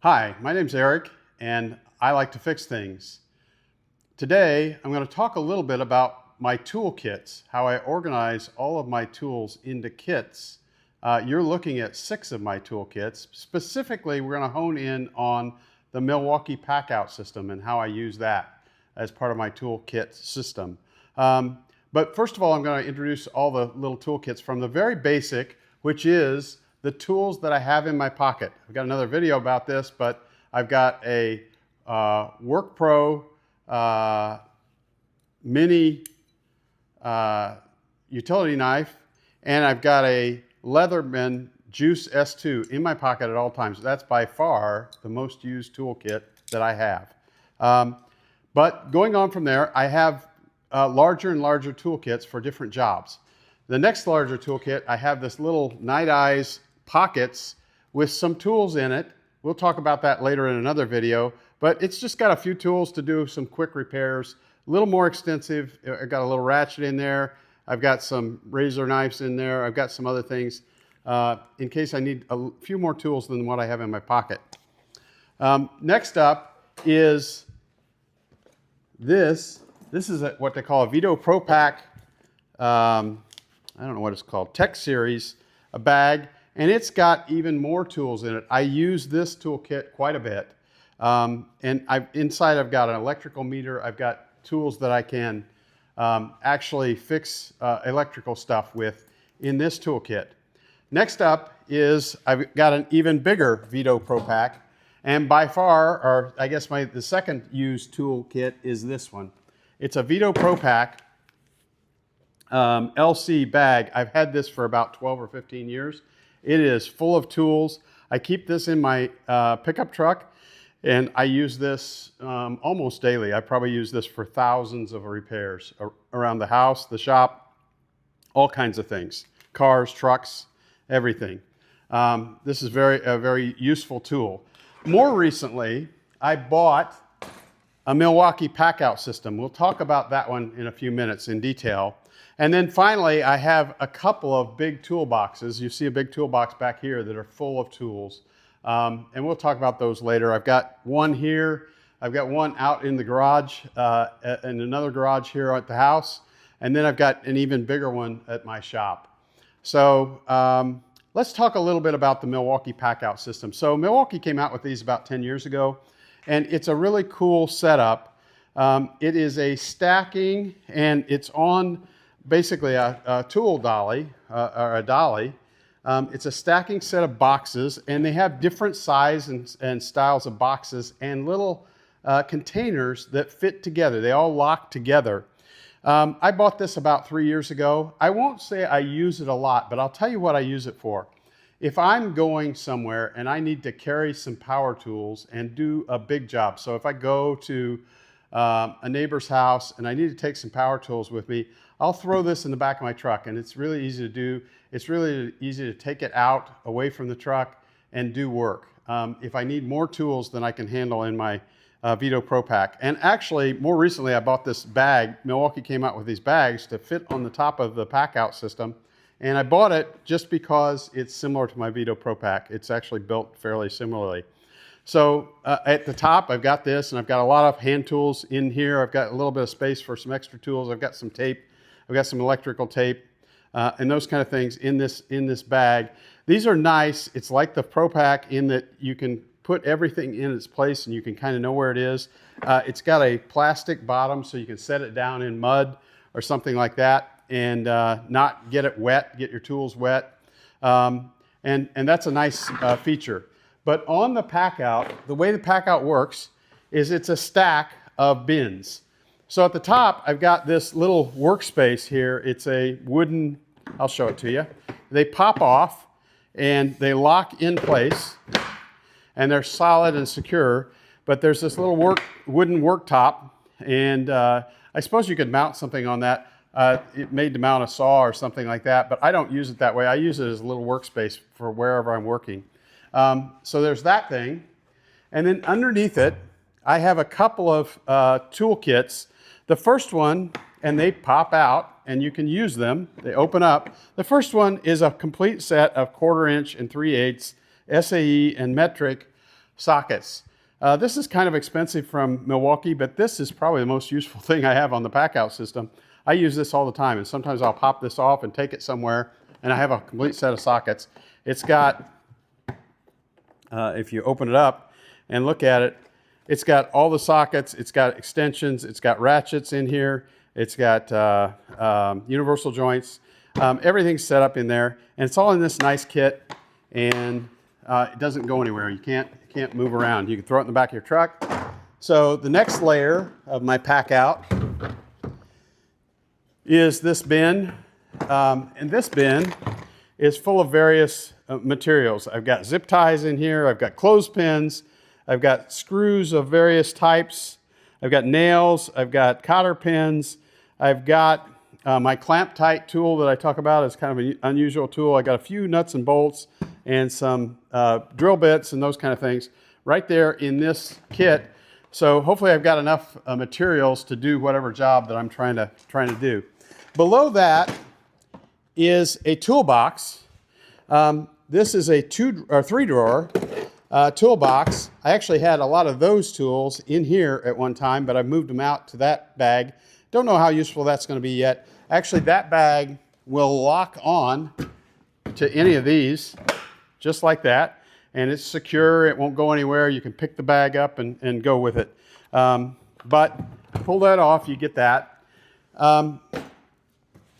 Hi, my name's Eric, and I like to fix things. Today, I'm going to talk a little bit about my tool kits, how I organize all of my tools into kits. You're looking at 6 of my tool kits. Specifically, we're going to hone in on the Milwaukee Packout system and how I use that as part of my tool kit system. But first of all, I'm going to introduce all the little tool kits from the very basic, which is the tools that I have in my pocket. I've got another video about this, but I've got a Work Pro mini utility knife, and I've got a Leatherman Juice S2 in my pocket at all times. That's by far the most used toolkit that I have. But going on from there, I have larger and larger toolkits for different jobs. The next larger toolkit, I have this little Night Eyes pockets with some tools in it. We'll talk about that later in another video, but it's just got a few tools to do some quick repairs, a little more extensive. I've got a little ratchet in there. I've got some razor knives in there. I've got some other things in case I need a few more tools than what I have in my pocket. Next up is this. This is what they call a Vito Pro Pack, I don't know what it's called, Tech Series, a bag. And it's got even more tools in it. I use this toolkit quite a bit. And inside I've got an electrical meter. I've got tools that I can actually fix electrical stuff with in this toolkit. Next up is I've got an even bigger Vito Pro Pack. And by far, or I guess the second used toolkit is this one. It's a Vito Pro Pack LC bag. I've had this for about 12 or 15 years. It is full of tools. I keep this in my pickup truck, and I use this almost daily. I probably use this for thousands of repairs around the house, the shop, all kinds of things. Cars, trucks, everything. This is a very useful tool. More recently, I bought a Milwaukee Packout system. We'll talk about that one in a few minutes in detail. And then finally, I have a couple of big toolboxes. You see a big toolbox back here that are full of tools. And we'll talk about those later. I've got one here. I've got one out in the garage, and another garage here at the house. And then I've got an even bigger one at my shop. So let's talk a little bit about the Milwaukee Packout system. So Milwaukee came out with these about 10 years ago, and it's a really cool setup. It is a stacking, and it's on basically a tool dolly, or a dolly. It's a stacking set of boxes, and they have different sizes and styles of boxes and little containers that fit together. They all lock together. I bought this about 3 years ago. I won't say I use it a lot, but I'll tell you what I use it for. If I'm going somewhere and I need to carry some power tools and do a big job, so if I go to a neighbor's house and I need to take some power tools with me, I'll throw this in the back of my truck, and it's really easy to do. It's really easy to take it out away from the truck and do work. If I need more tools than I can handle in my Vito Pro Pack. And actually, more recently, I bought this bag. Milwaukee came out with these bags to fit on the top of the Packout system. And I bought it just because it's similar to my Vito Pro Pack. It's actually built fairly similarly. So at the top, I've got this, and I've got a lot of hand tools in here. I've got a little bit of space for some extra tools. I've got some tape. I've got some electrical tape and those kind of things in this bag. These are nice. It's like the Pro Pack in that you can put everything in its place and you can kind of know where it is. It's got a plastic bottom so you can set it down in mud or something like that and not get it wet, get your tools wet. And that's a nice feature. But on the Packout, the way the Packout works is it's a stack of bins. So at the top, I've got this little workspace here. It's a wooden, I'll show it to you. They pop off and they lock in place and they're solid and secure. But there's this little wooden worktop, and I suppose you could mount something on that. It made to mount a saw or something like that, but I don't use it that way. I use it as a little workspace for wherever I'm working. So there's that thing. And then underneath it, I have a couple of toolkits. The first one, and they pop out, and you can use them. They open up. The first one is a complete set of 1/4 inch and 3/8 SAE and metric sockets. This is kind of expensive from Milwaukee, but this is probably the most useful thing I have on the Packout system. I use this all the time, and sometimes I'll pop this off and take it somewhere, and I have a complete set of sockets. It's got, if you open it up and look at it, it's got all the sockets, it's got extensions, it's got ratchets in here, it's got universal joints, everything's set up in there, and it's all in this nice kit, and it doesn't go anywhere. You can't move around. You can throw it in the back of your truck. So the next layer of my Packout is this bin, and this bin is full of various materials. I've got zip ties in here, I've got clothespins, I've got screws of various types, I've got nails, I've got cotter pins, I've got my clamp tight tool that I talk about is kind of an unusual tool. I got a few nuts and bolts and some drill bits and those kind of things right there in this kit. So hopefully I've got enough materials to do whatever job that I'm trying to do. Below that is a toolbox. This is a 2 or 3 drawer toolbox. I actually had a lot of those tools in here at one time, but I've moved them out to that bag. Don't know how useful that's going to be yet. Actually, that bag will lock on to any of these, just like that, and it's secure. It won't go anywhere. You can pick the bag up and go with it. But pull that off, you get that.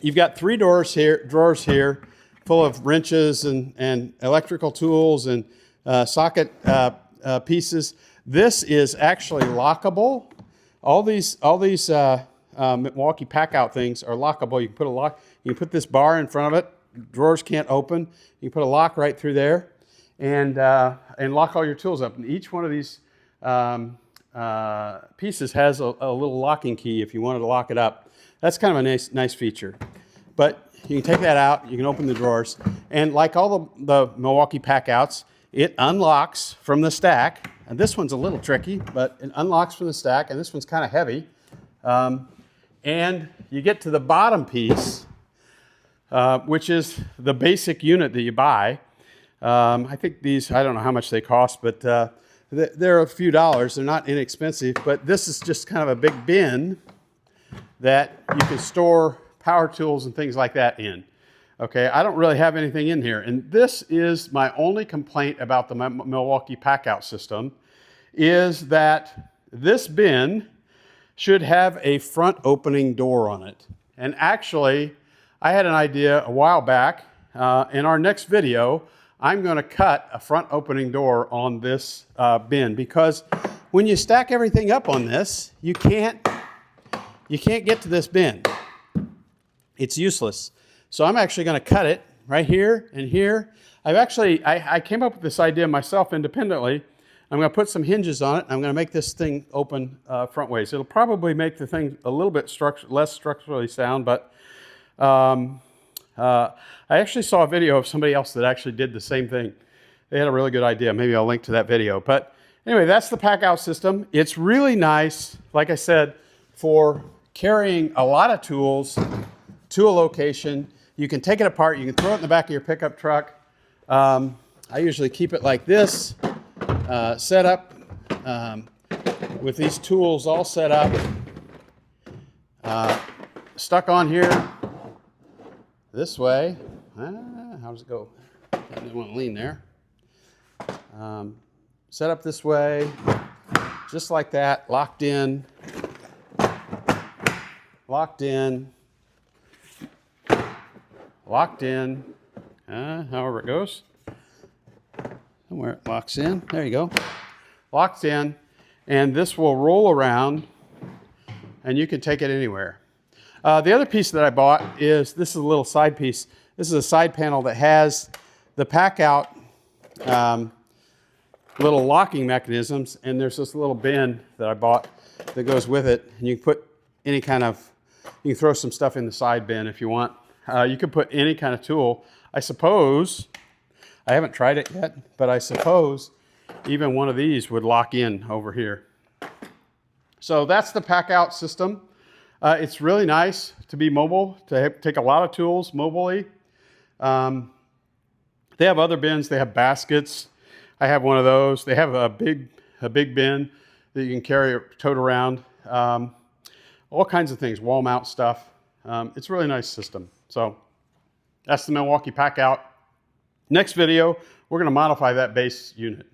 You've got 3 drawers here full of wrenches and electrical tools and socket pieces. This is actually lockable. All these Milwaukee Packout things are lockable. You can put a lock. You can put this bar in front of it. Drawers can't open. You can put a lock right through there, and lock all your tools up. And each one of these pieces has a little locking key if you wanted to lock it up. That's kind of a nice feature. But you can take that out. You can open the drawers, and like all the Milwaukee Packouts, it unlocks from the stack. And this one's a little tricky, but it unlocks from the stack, and this one's kind of heavy. And you get to the bottom piece, which is the basic unit that you buy. I think these, I don't know how much they cost, but they're a few dollars. They're not inexpensive, but this is just kind of a big bin that you can store power tools and things like that in. Okay, I don't really have anything in here. And this is my only complaint about the Milwaukee Packout system, is that this bin should have a front opening door on it. And actually, I had an idea a while back. In our next video, I'm going to cut a front opening door on this bin, because when you stack everything up on this, you can't get to this bin. It's useless. So I'm actually going to cut it right here and here. I came up with this idea myself independently. I'm going to put some hinges on it. I'm going to make this thing open front ways. It'll probably make the thing a little bit less structurally sound, but I actually saw a video of somebody else that actually did the same thing. They had a really good idea. Maybe I'll link to that video. But anyway, that's the Packout system. It's really nice, like I said, for carrying a lot of tools to a location. You can take it apart. You can throw it in the back of your pickup truck. I usually keep it like this, set up with these tools all set up, stuck on here this way. How does it go? I didn't want to lean there. Set up this way, just like that, locked in, locked in, locked in, however it goes. Somewhere it locks in. There you go. Locked in, and this will roll around, and you can take it anywhere. The other piece that I bought is, this is a little side piece. This is a side panel that has the Packout little locking mechanisms, and there's this little bin that I bought that goes with it, and you can put any kind of, you can throw some stuff in the side bin if you want. You can put any kind of tool. I suppose, I haven't tried it yet, but I suppose even one of these would lock in over here. So that's the Packout system. It's really nice to be mobile, to take a lot of tools mobilely. They have other bins. They have baskets. I have one of those. They have a big bin that you can carry, tote around. All kinds of things, wall mount stuff. It's a really nice system. So that's the Milwaukee Packout. Next video, we're going to modify that base unit.